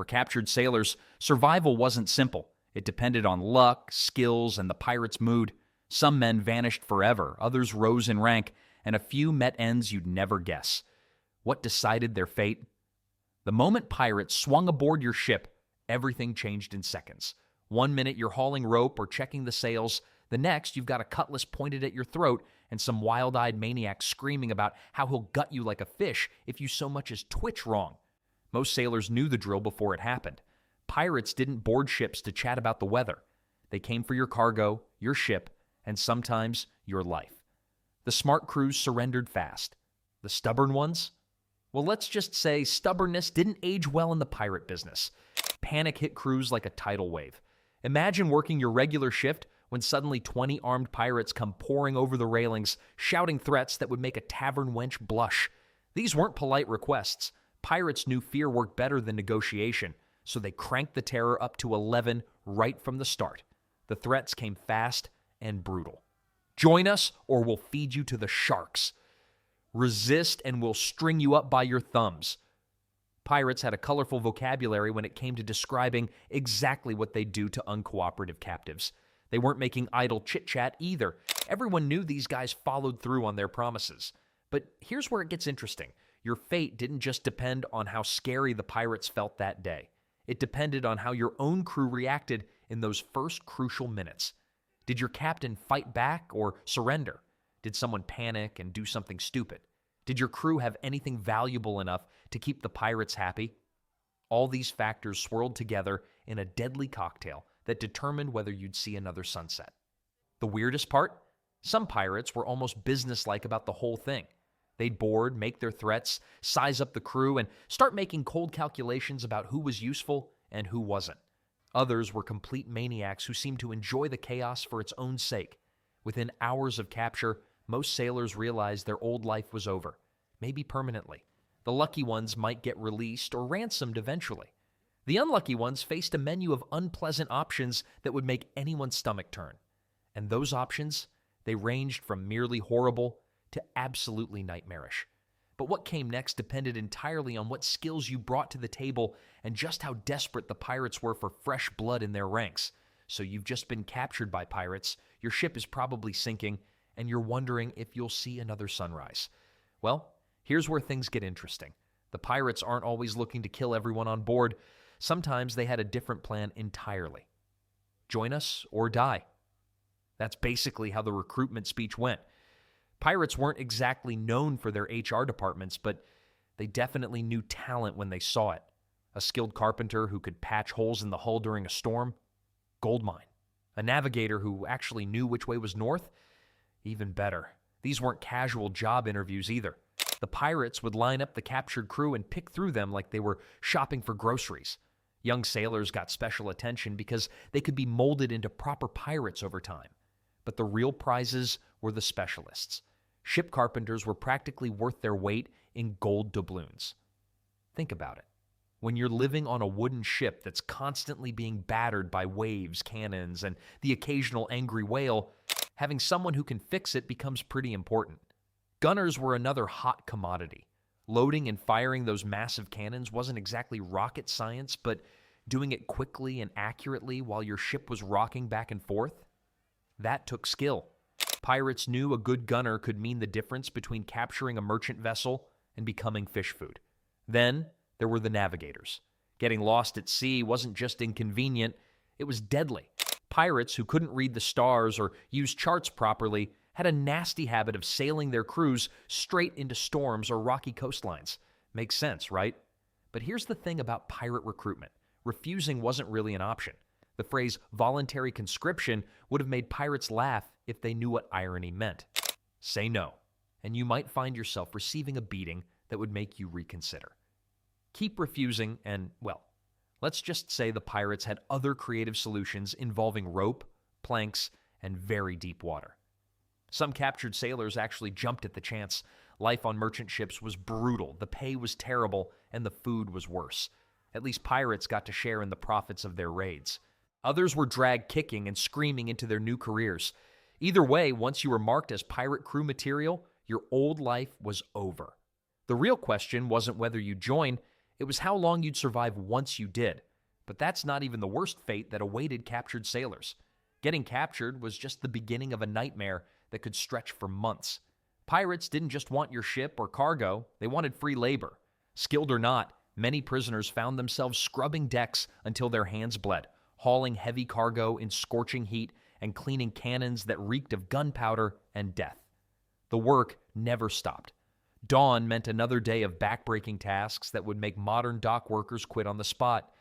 captured sailors, survival wasn't simple. It depended on luck, skills, and the pirate's mood. Some men vanished forever, others rose in rank, and a few met ends you'd never guess. What decided their fate? The moment pirates swung aboard your ship, everything changed in seconds. 1 minute you're hauling rope or checking the sails, the next you've got a cutlass pointed at your throat and some wild-eyed maniac screaming about how he'll gut you like a fish if you so much as twitch wrong. Most sailors knew the drill before it happened. Pirates didn't board ships to chat about the weather. They came for your cargo, your ship, and sometimes your life. The smart crews surrendered fast. The stubborn ones? Well, let's just say stubbornness didn't age well in the pirate business. Panic hit crews like a tidal wave. Imagine working your regular shift when suddenly 20 armed pirates come pouring over the railings, shouting threats that would make a tavern wench blush. These weren't polite requests. Pirates knew fear worked better than negotiation, so they cranked the terror up to 11 right from the start. The threats came fast and brutal. Join us or we'll feed you to the sharks. Resist and we'll string you up by your thumbs. Pirates had a colorful vocabulary when it came to describing exactly what they do to uncooperative captives. They weren't making idle chit-chat either. Everyone knew these guys followed through on their promises. But here's where it gets interesting. Your fate didn't just depend on how scary the pirates felt that day. It depended on how your own crew reacted in those first crucial minutes. Did your captain fight back or surrender? Did someone panic and do something stupid? Did your crew have anything valuable enough to keep the pirates happy? All these factors swirled together in a deadly cocktail that determined whether you'd see another sunset. The weirdest part? Some pirates were almost businesslike about the whole thing. They'd board, make their threats, size up the crew, and start making cold calculations about who was useful and who wasn't. Others were complete maniacs who seemed to enjoy the chaos for its own sake. Within hours of capture, most sailors realized their old life was over, maybe permanently. The lucky ones might get released or ransomed eventually. The unlucky ones faced a menu of unpleasant options that would make anyone's stomach turn. And those options, they ranged from merely horrible to absolutely nightmarish. But what came next depended entirely on what skills you brought to the table and just how desperate the pirates were for fresh blood in their ranks. So you've just been captured by pirates, your ship is probably sinking, and you're wondering if you'll see another sunrise. Well, here's where things get interesting. The pirates aren't always looking to kill everyone on board. Sometimes they had a different plan entirely. Join us or die. That's basically how the recruitment speech went. Pirates weren't exactly known for their HR departments, but they definitely knew talent when they saw it. A skilled carpenter who could patch holes in the hull during a storm? Gold mine. A navigator who actually knew which way was north? Even better. These weren't casual job interviews either. The pirates would line up the captured crew and pick through them like they were shopping for groceries. Young sailors got special attention because they could be molded into proper pirates over time. But the real prizes were the specialists. Ship carpenters were practically worth their weight in gold doubloons. Think about it. When you're living on a wooden ship that's constantly being battered by waves, cannons, and the occasional angry whale, having someone who can fix it becomes pretty important. Gunners were another hot commodity. Loading and firing those massive cannons wasn't exactly rocket science, but doing it quickly and accurately while your ship was rocking back and forth? That took skill. Pirates knew a good gunner could mean the difference between capturing a merchant vessel and becoming fish food. Then there were the navigators. Getting lost at sea wasn't just inconvenient, it was deadly. Pirates who couldn't read the stars or use charts properly had a nasty habit of sailing their crews straight into storms or rocky coastlines. Makes sense, right? But here's the thing about pirate recruitment. Refusing wasn't really an option. The phrase voluntary conscription would have made pirates laugh if they knew what irony meant. Say no, and you might find yourself receiving a beating that would make you reconsider. Keep refusing and, well, let's just say the pirates had other creative solutions involving rope, planks, and very deep water. Some captured sailors actually jumped at the chance. Life on merchant ships was brutal, the pay was terrible, and the food was worse. At least pirates got to share in the profits of their raids. Others were dragged kicking and screaming into their new careers. Either way, once you were marked as pirate crew material, your old life was over. The real question wasn't whether you joined, It was how long you'd survive once you did. But that's not even the worst fate that awaited captured sailors. Getting captured was just the beginning of a nightmare that could stretch for months. Pirates didn't just want your ship or cargo, they wanted free labor. Skilled or not, many prisoners found themselves scrubbing decks until their hands bled, hauling heavy cargo in scorching heat and cleaning cannons that reeked of gunpowder and death. The work never stopped. Dawn meant another day of backbreaking tasks that would make modern dock workers quit on the spot.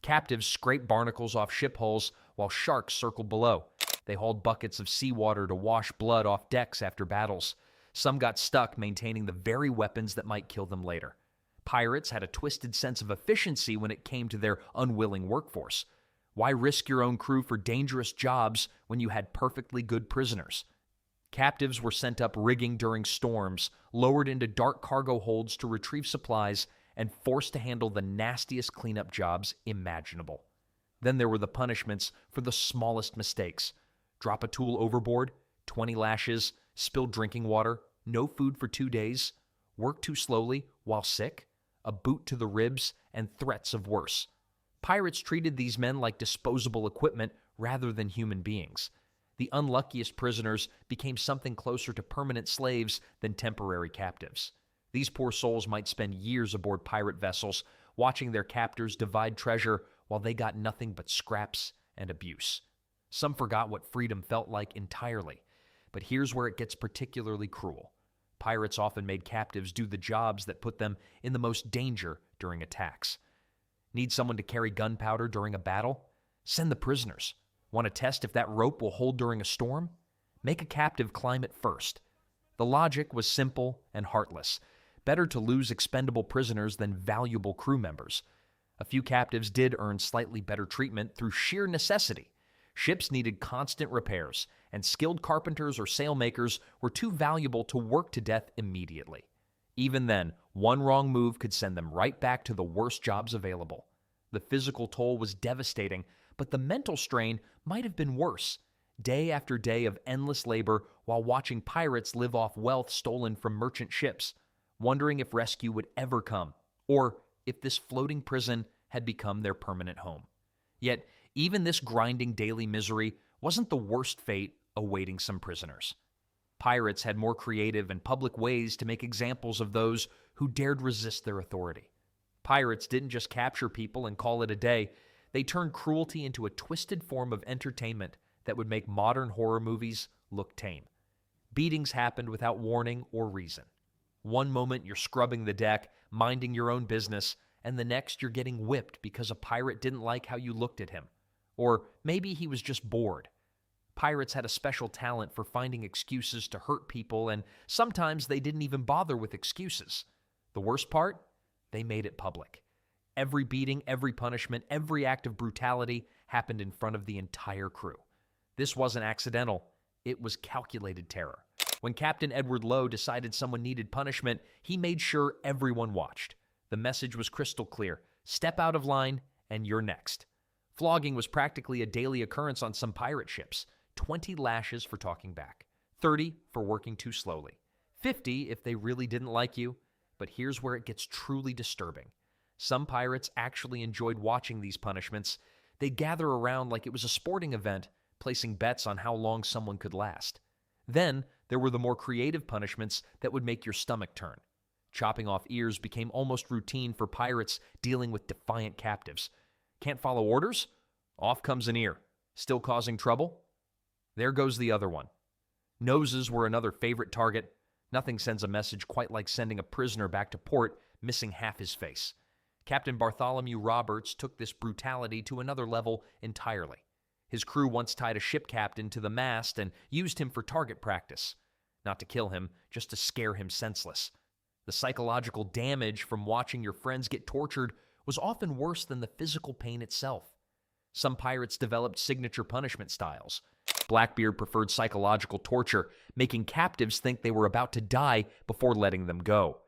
Captives scraped barnacles off ship hulls while sharks circled below. They hauled buckets of seawater to wash blood off decks after battles. Some got stuck maintaining the very weapons that might kill them later. Pirates had a twisted sense of efficiency when it came to their unwilling workforce. Why risk your own crew for dangerous jobs when you had perfectly good prisoners? Captives were sent up rigging during storms, lowered into dark cargo holds to retrieve supplies, and forced to handle the nastiest cleanup jobs imaginable. Then there were the punishments for the smallest mistakes. Drop a tool overboard, 20 lashes, spilled drinking water, no food for 2 days, work too slowly while sick, a boot to the ribs, and threats of worse. Pirates treated these men like disposable equipment rather than human beings. The unluckiest prisoners became something closer to permanent slaves than temporary captives. These poor souls might spend years aboard pirate vessels, watching their captors divide treasure while they got nothing but scraps and abuse. Some forgot what freedom felt like entirely. But here's where it gets particularly cruel. Pirates often made captives do the jobs that put them in the most danger during attacks. Need someone to carry gunpowder during a battle? Send the prisoners. Want to test if that rope will hold during a storm? Make a captive climb it first. The logic was simple and heartless. Better to lose expendable prisoners than valuable crew members. A few captives did earn slightly better treatment through sheer necessity. Ships needed constant repairs, and skilled carpenters or sailmakers were too valuable to work to death immediately. Even then, one wrong move could send them right back to the worst jobs available. The physical toll was devastating, but the mental strain might have been worse. Day after day of endless labor while watching pirates live off wealth stolen from merchant ships, wondering if rescue would ever come, or if this floating prison had become their permanent home. Yet, even this grinding daily misery wasn't the worst fate awaiting some prisoners. Pirates had more creative and public ways to make examples of those who dared resist their authority. Pirates didn't just capture people and call it a day. They turned cruelty into a twisted form of entertainment that would make modern horror movies look tame. Beatings happened without warning or reason. One moment you're scrubbing the deck, minding your own business, and the next you're getting whipped because a pirate didn't like how you looked at him. Or maybe he was just bored. Pirates had a special talent for finding excuses to hurt people, and sometimes they didn't even bother with excuses. The worst part? They made it public. Every beating, every punishment, every act of brutality happened in front of the entire crew. This wasn't accidental. It was calculated terror. When Captain Edward Lowe decided someone needed punishment, he made sure everyone watched. The message was crystal clear. Step out of line, and you're next. Flogging was practically a daily occurrence on some pirate ships. 20 lashes for talking back, 30 for working too slowly, 50 if they really didn't like you. But here's where it gets truly disturbing. Some pirates actually enjoyed watching these punishments. They'd gather around like it was a sporting event, placing bets on how long someone could last. Then there were the more creative punishments that would make your stomach turn. Chopping off ears became almost routine for pirates dealing with defiant captives. Can't follow orders? Off comes an ear. Still causing trouble? There goes the other one. Noses were another favorite target. Nothing sends a message quite like sending a prisoner back to port missing half his face. Captain Bartholomew Roberts took this brutality to another level entirely. His crew once tied a ship captain to the mast and used him for target practice. Not to kill him, just to scare him senseless. The psychological damage from watching your friends get tortured was often worse than the physical pain itself. Some pirates developed signature punishment styles. Blackbeard preferred psychological torture, making captives think they were about to die before letting them go.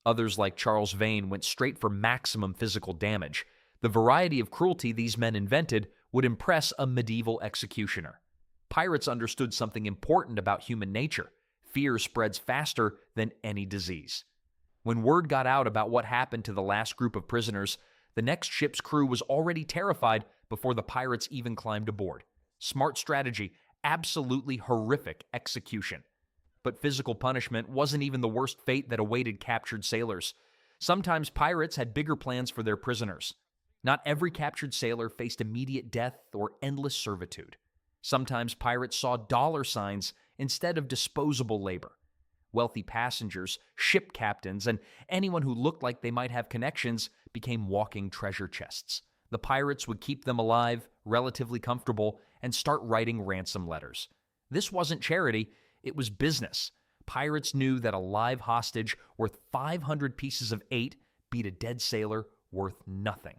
Others, like Charles Vane, went straight for maximum physical damage. The variety of cruelty these men invented would impress a medieval executioner. Pirates understood something important about human nature. Fear spreads faster than any disease. When word got out about what happened to the last group of prisoners, the next ship's crew was already terrified before the pirates even climbed aboard. Smart strategy, absolutely horrific execution. But physical punishment wasn't even the worst fate that awaited captured sailors. Sometimes pirates had bigger plans for their prisoners. Not every captured sailor faced immediate death or endless servitude. Sometimes pirates saw dollar signs instead of disposable labor. Wealthy passengers, ship captains, and anyone who looked like they might have connections became walking treasure chests. The pirates would keep them alive, relatively comfortable, and start writing ransom letters. This wasn't charity, it was business. Pirates knew that a live hostage worth 500 pieces of 8 beat a dead sailor worth nothing.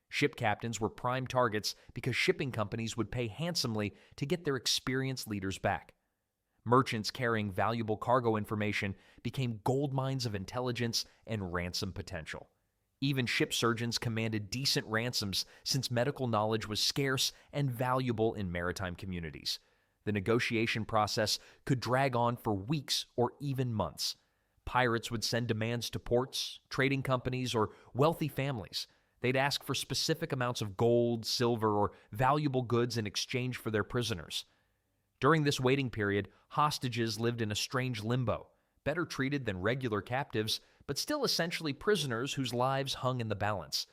Ship captains were prime targets because shipping companies would pay handsomely to get their experienced leaders back. Merchants carrying valuable cargo information became gold mines of intelligence and ransom potential. Even ship surgeons commanded decent ransoms since medical knowledge was scarce and valuable in maritime communities. The negotiation process could drag on for weeks or even months. Pirates would send demands to ports, trading companies, or wealthy families. They'd ask for specific amounts of gold, silver, or valuable goods in exchange for their prisoners. During this waiting period, hostages lived in a strange limbo, better treated than regular captives, but still essentially prisoners whose lives hung in the balance.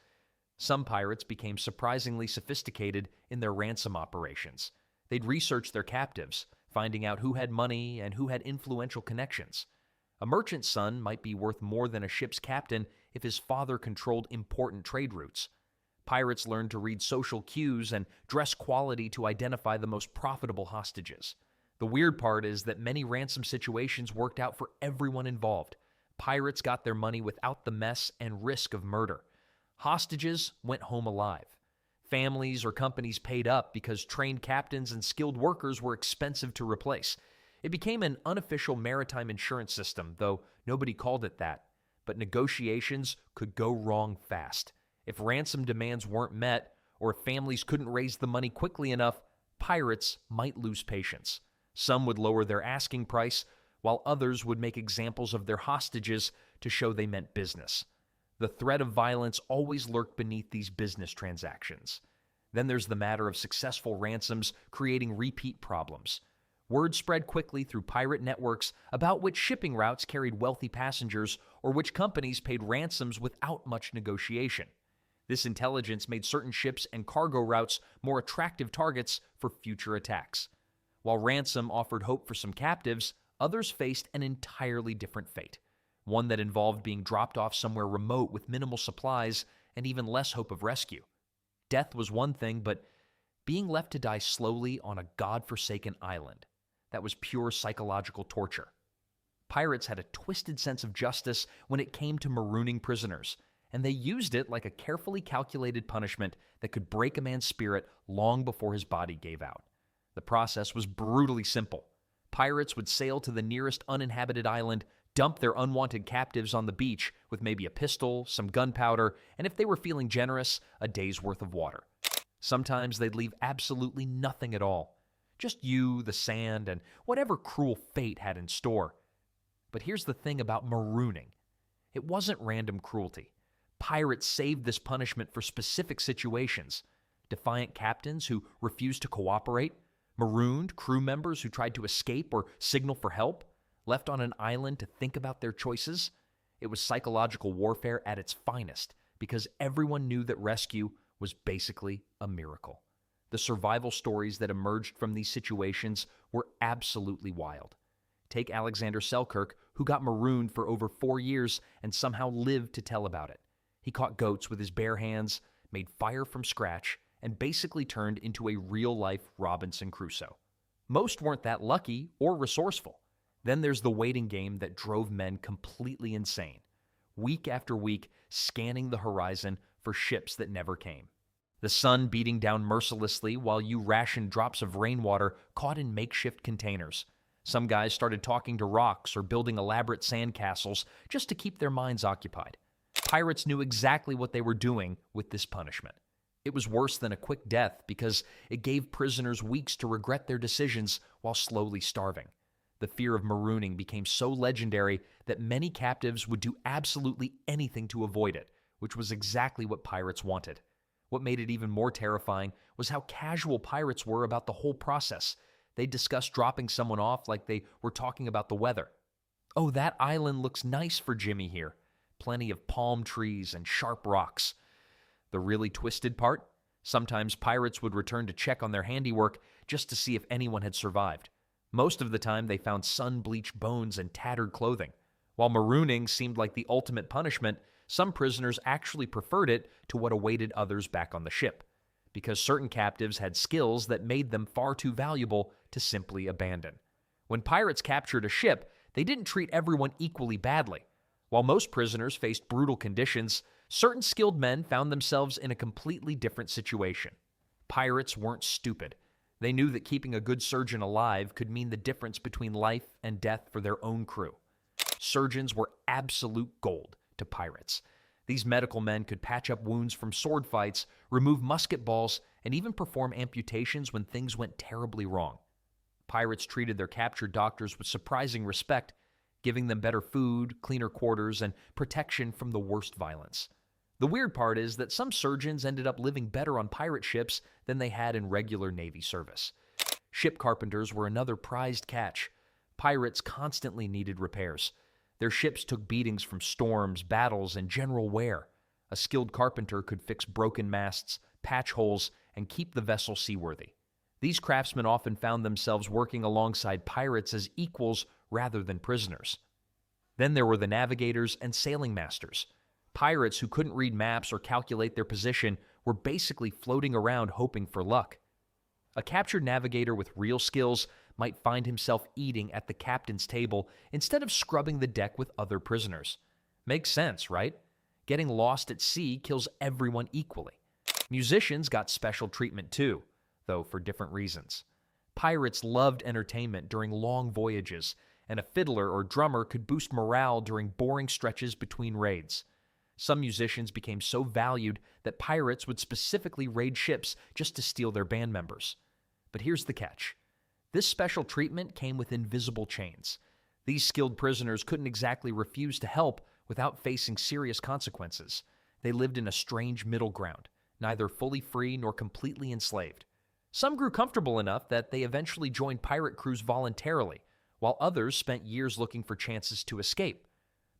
Some pirates became surprisingly sophisticated in their ransom operations. They'd research their captives, finding out who had money and who had influential connections. A merchant's son might be worth more than a ship's captain if his father controlled important trade routes. Pirates learned to read social cues and dress quality to identify the most profitable hostages. The weird part is that many ransom situations worked out for everyone involved. Pirates got their money without the mess and risk of murder. Hostages went home alive. Families or companies paid up because trained captains and skilled workers were expensive to replace. It became an unofficial maritime insurance system, though nobody called it that. But negotiations could go wrong fast. If ransom demands weren't met, or if families couldn't raise the money quickly enough, pirates might lose patience. Some would lower their asking price, while others would make examples of their hostages to show they meant business. The threat of violence always lurked beneath these business transactions. Then there's the matter of successful ransoms creating repeat problems. Word spread quickly through pirate networks about which shipping routes carried wealthy passengers or which companies paid ransoms without much negotiation. This intelligence made certain ships and cargo routes more attractive targets for future attacks. While ransom offered hope for some captives, others faced an entirely different fate, one that involved being dropped off somewhere remote with minimal supplies and even less hope of rescue. Death was one thing, but being left to die slowly on a godforsaken island, that was pure psychological torture. Pirates had a twisted sense of justice when it came to marooning prisoners, and they used it like a carefully calculated punishment that could break a man's spirit long before his body gave out. The process was brutally simple. Pirates would sail to the nearest uninhabited island, dump their unwanted captives on the beach with maybe a pistol, some gunpowder, and if they were feeling generous, a day's worth of water. Sometimes they'd leave absolutely nothing at all. Just you, the sand, and whatever cruel fate had in store. But here's the thing about marooning. It wasn't random cruelty. Pirates saved this punishment for specific situations. Defiant captains who refused to cooperate, marooned crew members who tried to escape or signal for help, left on an island to think about their choices. It was psychological warfare at its finest because everyone knew that rescue was basically a miracle. The survival stories that emerged from these situations were absolutely wild. Take Alexander Selkirk, who got marooned for over 4 years and somehow lived to tell about it. He caught goats with his bare hands, made fire from scratch, and basically turned into a real-life Robinson Crusoe. Most weren't that lucky or resourceful. Then there's the waiting game that drove men completely insane. Week after week, scanning the horizon for ships that never came. The sun beating down mercilessly while you rationed drops of rainwater caught in makeshift containers. Some guys started talking to rocks or building elaborate sandcastles just to keep their minds occupied. Pirates knew exactly what they were doing with this punishment. It was worse than a quick death because it gave prisoners weeks to regret their decisions while slowly starving. The fear of marooning became so legendary that many captives would do absolutely anything to avoid it, which was exactly what pirates wanted. What made it even more terrifying was how casual pirates were about the whole process. They discussed dropping someone off like they were talking about the weather. "Oh, that island looks nice for Jimmy here. Plenty of palm trees and sharp rocks." The really twisted part? Sometimes pirates would return to check on their handiwork just to see if anyone had survived. Most of the time, they found sun-bleached bones and tattered clothing. While marooning seemed like the ultimate punishment, some prisoners actually preferred it to what awaited others back on the ship, because certain captives had skills that made them far too valuable to simply abandon. When pirates captured a ship, they didn't treat everyone equally badly. While most prisoners faced brutal conditions, certain skilled men found themselves in a completely different situation. Pirates weren't stupid. They knew that keeping a good surgeon alive could mean the difference between life and death for their own crew. Surgeons were absolute gold to pirates. These medical men could patch up wounds from sword fights, remove musket balls, and even perform amputations when things went terribly wrong. Pirates treated their captured doctors with surprising respect, giving them better food, cleaner quarters, and protection from the worst violence. The weird part is that some surgeons ended up living better on pirate ships than they had in regular Navy service. Ship carpenters were another prized catch. Pirates constantly needed repairs. Their ships took beatings from storms, battles, and general wear. A skilled carpenter could fix broken masts, patch holes, and keep the vessel seaworthy. These craftsmen often found themselves working alongside pirates as equals rather than prisoners. Then there were the navigators and sailing masters. Pirates who couldn't read maps or calculate their position were basically floating around hoping for luck. A captured navigator with real skills might find himself eating at the captain's table instead of scrubbing the deck with other prisoners. Makes sense, right? Getting lost at sea kills everyone equally. Musicians got special treatment too, though for different reasons. Pirates loved entertainment during long voyages, and a fiddler or drummer could boost morale during boring stretches between raids. Some musicians became so valued that pirates would specifically raid ships just to steal their band members. But here's the catch. This special treatment came with invisible chains. These skilled prisoners couldn't exactly refuse to help without facing serious consequences. They lived in a strange middle ground, neither fully free nor completely enslaved. Some grew comfortable enough that they eventually joined pirate crews voluntarily, while others spent years looking for chances to escape.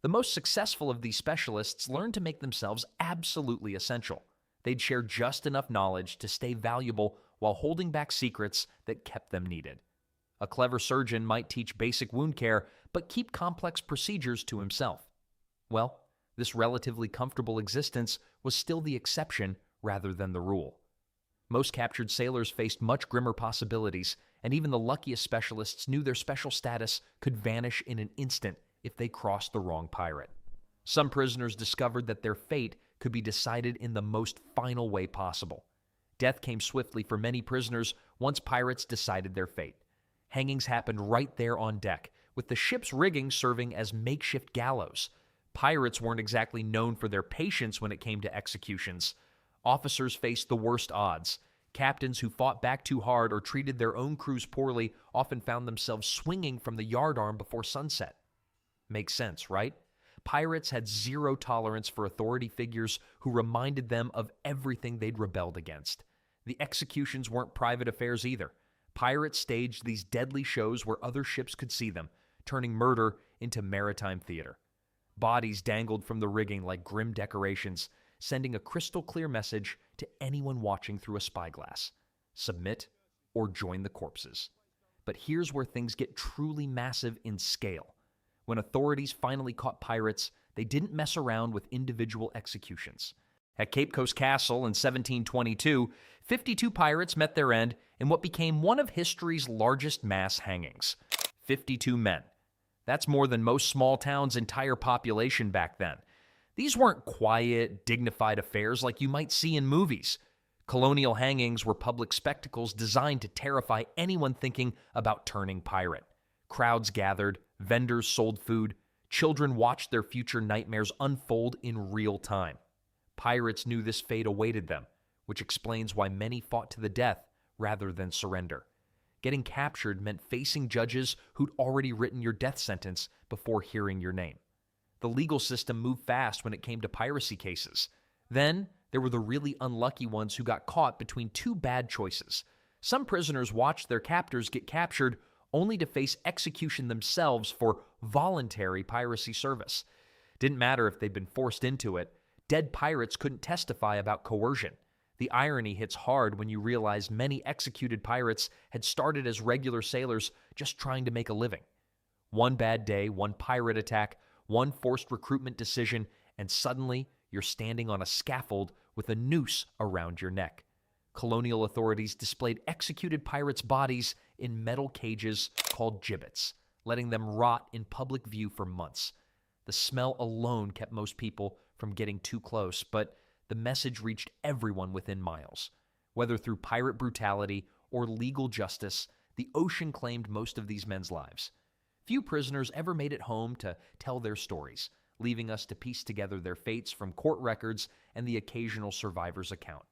The most successful of these specialists learned to make themselves absolutely essential. They'd share just enough knowledge to stay valuable while holding back secrets that kept them needed. A clever surgeon might teach basic wound care, but keep complex procedures to himself. Well, this relatively comfortable existence was still the exception rather than the rule. Most captured sailors faced much grimmer possibilities, and even the luckiest specialists knew their special status could vanish in an instant if they crossed the wrong pirate. Some prisoners discovered that their fate could be decided in the most final way possible. Death came swiftly for many prisoners once pirates decided their fate. Hangings happened right there on deck, with the ship's rigging serving as makeshift gallows. Pirates weren't exactly known for their patience when it came to executions. Officers faced the worst odds. Captains who fought back too hard or treated their own crews poorly often found themselves swinging from the yardarm before sunset. Makes sense, right? Pirates had zero tolerance for authority figures who reminded them of everything they'd rebelled against. The executions weren't private affairs either. Pirates staged these deadly shows where other ships could see them, turning murder into maritime theater. Bodies dangled from the rigging like grim decorations, sending a crystal-clear message to anyone watching through a spyglass. Submit or join the corpses. But here's where things get truly massive in scale. When authorities finally caught pirates, they didn't mess around with individual executions. At Cape Coast Castle in 1722, 52 pirates met their end in what became one of history's largest mass hangings. 52 men. That's more than most small towns' entire population back then. These weren't quiet, dignified affairs like you might see in movies. Colonial hangings were public spectacles designed to terrify anyone thinking about turning pirate. Crowds gathered, vendors sold food, children watched their future nightmares unfold in real time. Pirates knew this fate awaited them, which explains why many fought to the death rather than surrender. Getting captured meant facing judges who'd already written your death sentence before hearing your name. The legal system moved fast when it came to piracy cases. Then, there were the really unlucky ones who got caught between two bad choices. Some prisoners watched their captors get captured only to face execution themselves for voluntary piracy service. Didn't matter if they'd been forced into it, dead pirates couldn't testify about coercion. The irony hits hard when you realize many executed pirates had started as regular sailors just trying to make a living. One bad day, one pirate attack, one forced recruitment decision, and suddenly you're standing on a scaffold with a noose around your neck. Colonial authorities displayed executed pirates' bodies in metal cages called gibbets, letting them rot in public view for months. The smell alone kept most people from getting too close, but the message reached everyone within miles. Whether through pirate brutality or legal justice, the ocean claimed most of these men's lives. Few prisoners ever made it home to tell their stories, leaving us to piece together their fates from court records and the occasional survivor's account.